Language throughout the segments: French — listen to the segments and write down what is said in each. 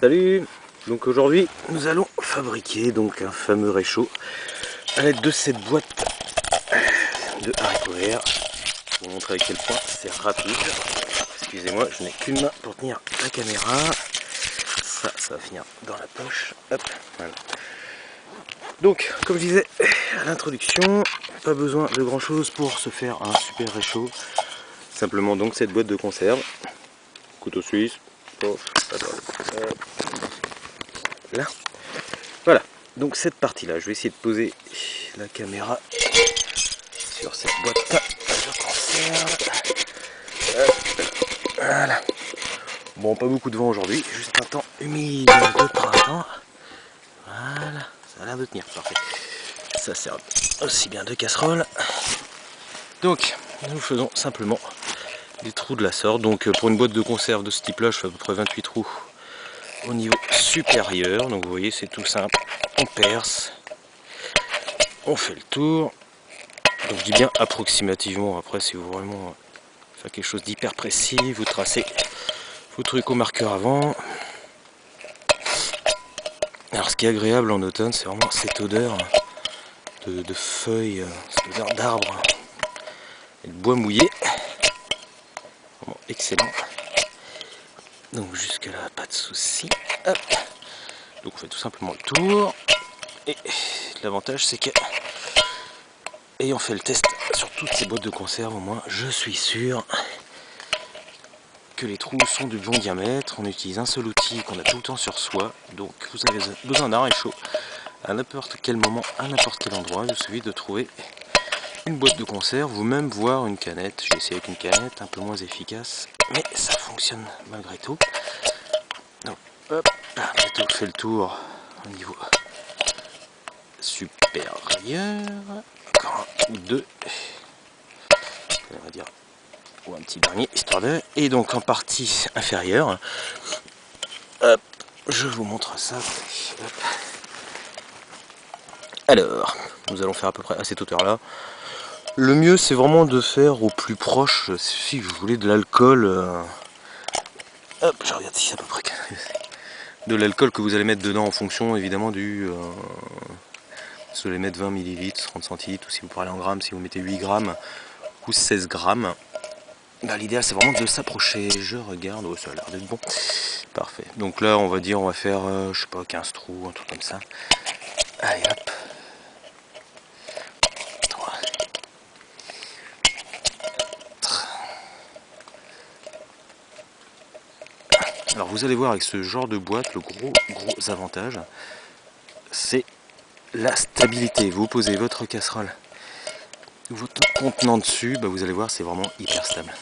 Salut. Donc aujourd'hui nous allons fabriquer donc un fameux réchaud à l'aide de cette boîte de haricots verts. Pour vous montrer à quel point c'est rapide. Excusez-moi, je n'ai qu'une main pour tenir la caméra. Ça va finir dans la poche. Hop, voilà. Donc comme je disais à l'introduction, pas besoin de grand chose pour se faire un super réchaud. Simplement donc cette boîte de conserve, couteau suisse, pof, là, voilà. Donc cette partie là, je vais essayer de poser la caméra sur cette boîte de conserve. Voilà. Bon, pas beaucoup de vent aujourd'hui, juste un temps humide de printemps. Voilà, ça a l'air de tenir, parfait. Ça sert aussi bien de casserole. Donc nous faisons simplement des trous de la sorte. Donc pour une boîte de conserve de ce type là, je fais à peu près 28 trous au niveau supérieur. Donc vous voyez, c'est tout simple, on perce, on fait le tour. Donc je dis bien approximativement. Après, si vous vraiment faire quelque chose d'hyper précis, vous tracez vos trucs au marqueur avant. Alors ce qui est agréable en automne, c'est vraiment cette odeur de feuilles, cette odeur d'arbres et de bois mouillé. Vraiment excellent. Donc jusque là, pas de souci. Hop. Donc on fait tout simplement le tour. Et l'avantage c'est que, ayant fait le test sur toutes ces boîtes de conserve, au moins je suis sûr que les trous sont du bon diamètre. On utilise un seul outil qu'on a tout le temps sur soi. Donc vous avez besoin d'un réchaud à n'importe quel moment, à n'importe quel endroit. Il suffit de trouver une boîte de conserve ou même voir une canette. J'ai essayé avec une canette, un peu moins efficace, mais ça fonctionne malgré tout. Donc hop, j'ai tout fait le tour au niveau supérieur. Encore un ou deux, on va dire, ou un petit dernier, histoire de... Et donc en partie inférieure, hop, je vous montre ça. Hop. Alors, nous allons faire à peu près à cette hauteur là. Le mieux c'est vraiment de faire au plus proche, si vous voulez de l'alcool. Hop, je regarde ici à peu près. De l'alcool que vous allez mettre dedans en fonction évidemment du... si vous allez mettre 20 ml, 30 centilitres, ou si vous parlez en grammes, si vous mettez 8 grammes ou 16 grammes. Bah, l'idéal c'est vraiment de s'approcher. Je regarde, oh, ça a l'air d'être bon. Parfait. Donc là on va dire, on va faire, je sais pas, 15 trous, un truc comme ça. Allez hop. 3. Alors vous allez voir avec ce genre de boîte, le gros avantage, c'est la stabilité. Vous posez votre casserole, votre contenant dessus, bah vous allez voir, c'est vraiment hyper stable.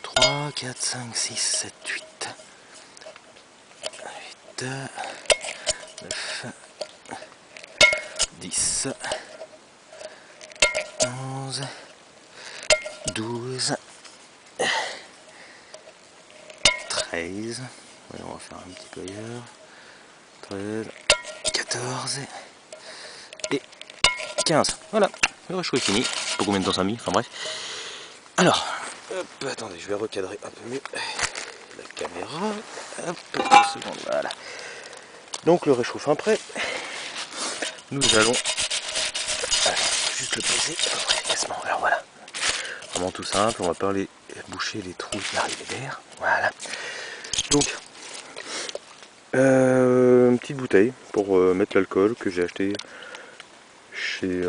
3, 4, 5, 6, 7, 8. 8, 9, 10, 11, 12, 13. Ouais, on va faire un petit peu ailleurs. 13, 14 et 15. Voilà, le réchaud est fini. Je sais pas combien de temps ça a mis, enfin bref. Alors, hop, attendez, je vais recadrer un peu mieux la caméra. Hop, 2 secondes, voilà. Donc le réchaud fin prêt. Nous allons juste le poser à peu près efficacement. Alors voilà. Vraiment tout simple, on va pas aller boucher les trous d'arrivée d'air. Voilà. Donc, une petite bouteille pour mettre l'alcool que j'ai acheté chez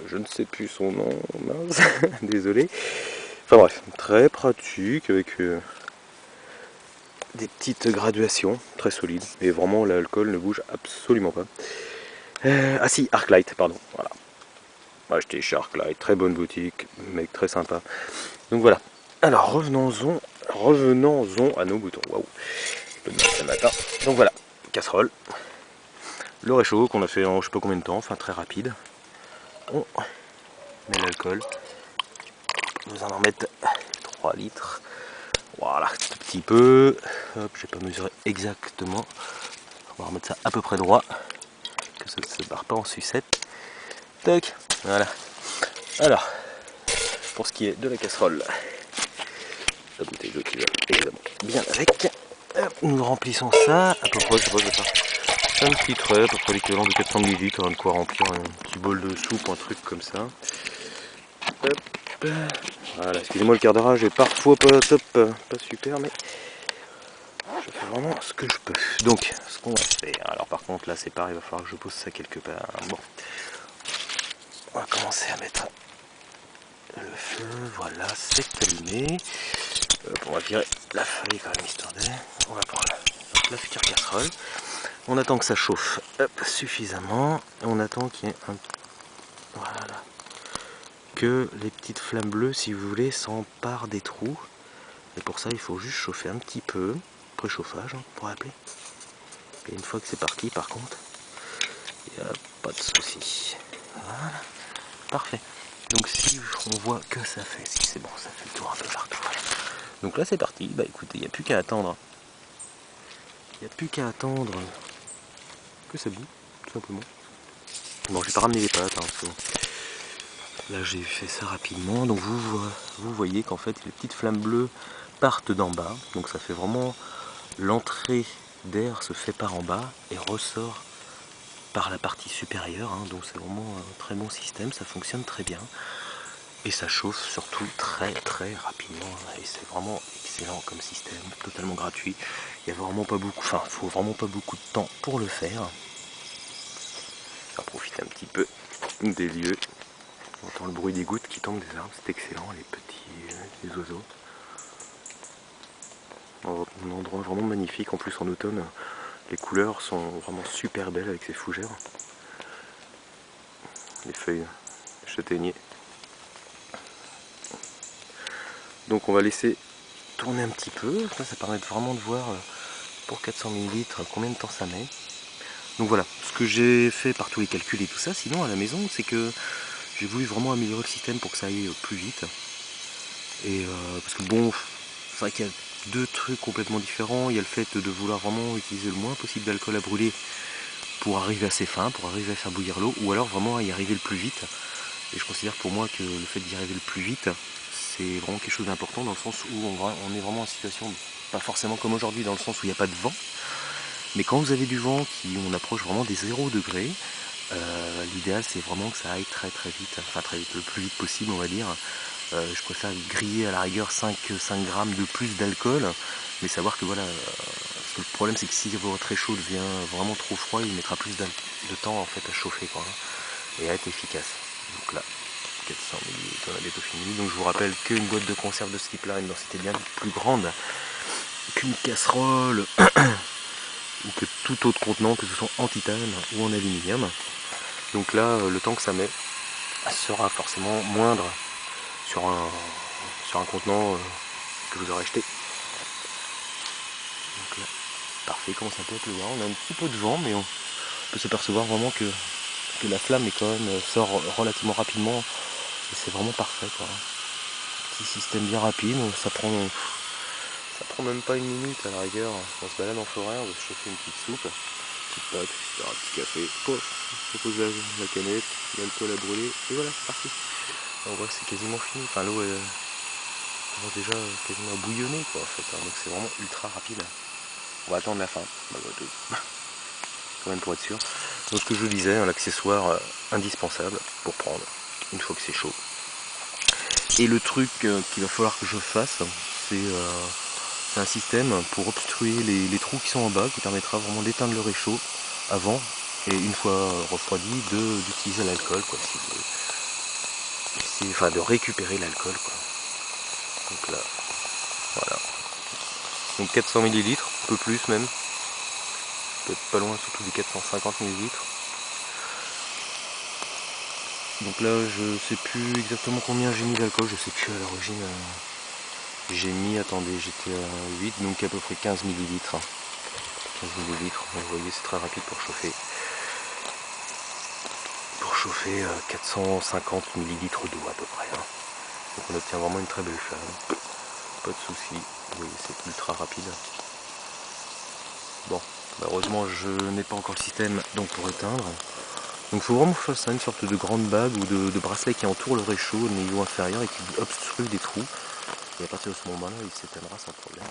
je ne sais plus son nom, mince, désolé. Enfin bref, très pratique avec des petites graduations très solides. Et vraiment l'alcool ne bouge absolument pas. Ah si, Arclight, pardon. Voilà. Acheté chez Arclight, très bonne boutique, mec très sympa. Donc voilà. Alors revenons-en à nos boutons. Waouh. Ce matin. Donc voilà, casserole. Le réchaud qu'on a fait en je sais pas combien de temps, enfin très rapide. On met l'alcool. Vous en mettre 3 litres. Voilà, un petit peu. Hop, je vais pas mesurer exactement. On va remettre ça à peu près droit. Que ça ne se barre pas en sucette. Tac, voilà. Alors, pour ce qui est de la casserole, la bouteille d'eau qui va évidemment bien avec. Hop, nous remplissons ça, à peu près, je sais pas, je vais faire 5 litres, à peu près l'équivalent de 400 ml, de quoi remplir un petit bol de soupe, un truc comme ça. Hop. Voilà, excusez-moi, le cadrage est parfois pas top, pas super, mais je fais vraiment ce que je peux. Donc, ce qu'on va faire, alors par contre là c'est pareil, il va falloir que je pose ça quelque part. Bon, on va commencer à mettre le feu, voilà, c'est allumé. On va virer la feuille quand même histoire d'air. On va prendre la future casserole. On attend que ça chauffe suffisamment. On attend qu'il y ait un... Voilà. Que les petites flammes bleues, si vous voulez, s'emparent des trous. Et pour ça, il faut juste chauffer un petit peu. Préchauffage, hein, pour appeler. Et une fois que c'est parti, par contre, il n'y a pas de souci. Voilà. Parfait. Donc si on voit que ça fait, si c'est bon, ça fait le tour un peu partout. Donc là c'est parti, bah écoutez, il n'y a plus qu'à attendre. Il n'y a plus qu'à attendre que ça boue, tout simplement. Bon, j'ai pas ramené les pâtes, hein, parce que là j'ai fait ça rapidement. Donc vous voyez qu'en fait les petites flammes bleues partent d'en bas. Donc ça fait vraiment l'entrée d'air se fait par en bas et ressort par la partie supérieure. Hein. Donc c'est vraiment un très bon système, ça fonctionne très bien. Et ça chauffe surtout très rapidement. Et c'est vraiment excellent comme système, totalement gratuit. Il y a vraiment pas beaucoup, enfin, faut vraiment pas beaucoup de temps pour le faire. On va profiter un petit peu des lieux. On entend le bruit des gouttes qui tombent des arbres, c'est excellent, les petits oiseaux. Un endroit vraiment magnifique, en plus en automne, les couleurs sont vraiment super belles avec ces fougères. Les feuilles châtaigniers. Donc on va laisser tourner un petit peu, ça permet vraiment de voir pour 400 ml combien de temps ça met. Donc voilà, ce que j'ai fait par tous les calculs et tout ça, sinon à la maison, c'est que j'ai voulu vraiment améliorer le système pour que ça aille plus vite. Et parce que bon, c'est vrai qu'il y a deux trucs complètement différents. Il y a le fait de vouloir vraiment utiliser le moins possible d'alcool à brûler pour arriver à ses fins, pour arriver à faire bouillir l'eau, ou alors vraiment à y arriver le plus vite. Et je considère pour moi que le fait d'y arriver le plus vite, c'est vraiment quelque chose d'important dans le sens où on est vraiment en situation, pas forcément comme aujourd'hui dans le sens où il n'y a pas de vent, mais quand vous avez du vent, on approche vraiment des 0 degrés, l'idéal c'est vraiment que ça aille très vite, enfin très vite, le plus vite possible on va dire. Je préfère griller à la rigueur 5 grammes de plus d'alcool, mais savoir que voilà, parce que le problème c'est que si votre très chaud devient vraiment trop froid, il mettra plus de temps en fait à chauffer quoi, et à être efficace. Donc là, 400 ml, on a bientôt fini. Donc je vous rappelle qu'une boîte de conserve de ce type là a une densité bien plus grande qu'une casserole ou que tout autre contenant, que ce soit en titane ou en aluminium. Donc là, le temps que ça met sera forcément moindre sur un contenant que vous aurez acheté. Donc là, parfait, comment ça peut pleuvoir. On a un petit peu de vent, mais on peut s'apercevoir vraiment que la flamme est quand même sort relativement rapidement. Et c'est vraiment parfait quoi. Petit système bien rapide, ça prend même pas une minute à la rigueur. On se balade en forêt, on va se chauffer une petite soupe, petite pâte, etc., un petit café, pof, on pose la canette, l'alcool à brûler, et voilà, c'est parti. On voit que c'est quasiment fini, enfin l'eau commence déjà quasiment à bouillonner quoi en fait, hein. Donc c'est vraiment ultra rapide. On va attendre la fin, quand même pour être sûr. Donc ce que je vous disais, un accessoire indispensable pour prendre une fois que c'est chaud. Et le truc qu'il va falloir que je fasse, c'est un système pour obstruer les trous qui sont en bas, qui permettra vraiment d'éteindre le réchaud avant, et une fois refroidi, d'utiliser l'alcool, quoi, enfin de récupérer l'alcool, quoi. Donc là, voilà. Donc 400 ml, un peu plus même, peut-être pas loin, surtout du 450 ml. Donc là, je sais plus exactement combien j'ai mis d'alcool, je sais plus à l'origine. J'ai mis, attendez, j'étais à 8, donc à peu près 15 ml. 15 ml, vous voyez, c'est très rapide pour chauffer. Pour chauffer 450 ml d'eau à peu près. Hein. Donc on obtient vraiment une très belle flamme. Pas de souci, vous voyez, c'est ultra rapide. Bon, malheureusement, je n'ai pas encore le système donc pour éteindre. Donc il faut vraiment faire ça, une sorte de grande bague ou de bracelet qui entoure le réchaud au niveau inférieur et qui obstrue des trous. Et à partir de ce moment-là, il s'éteindra sans problème.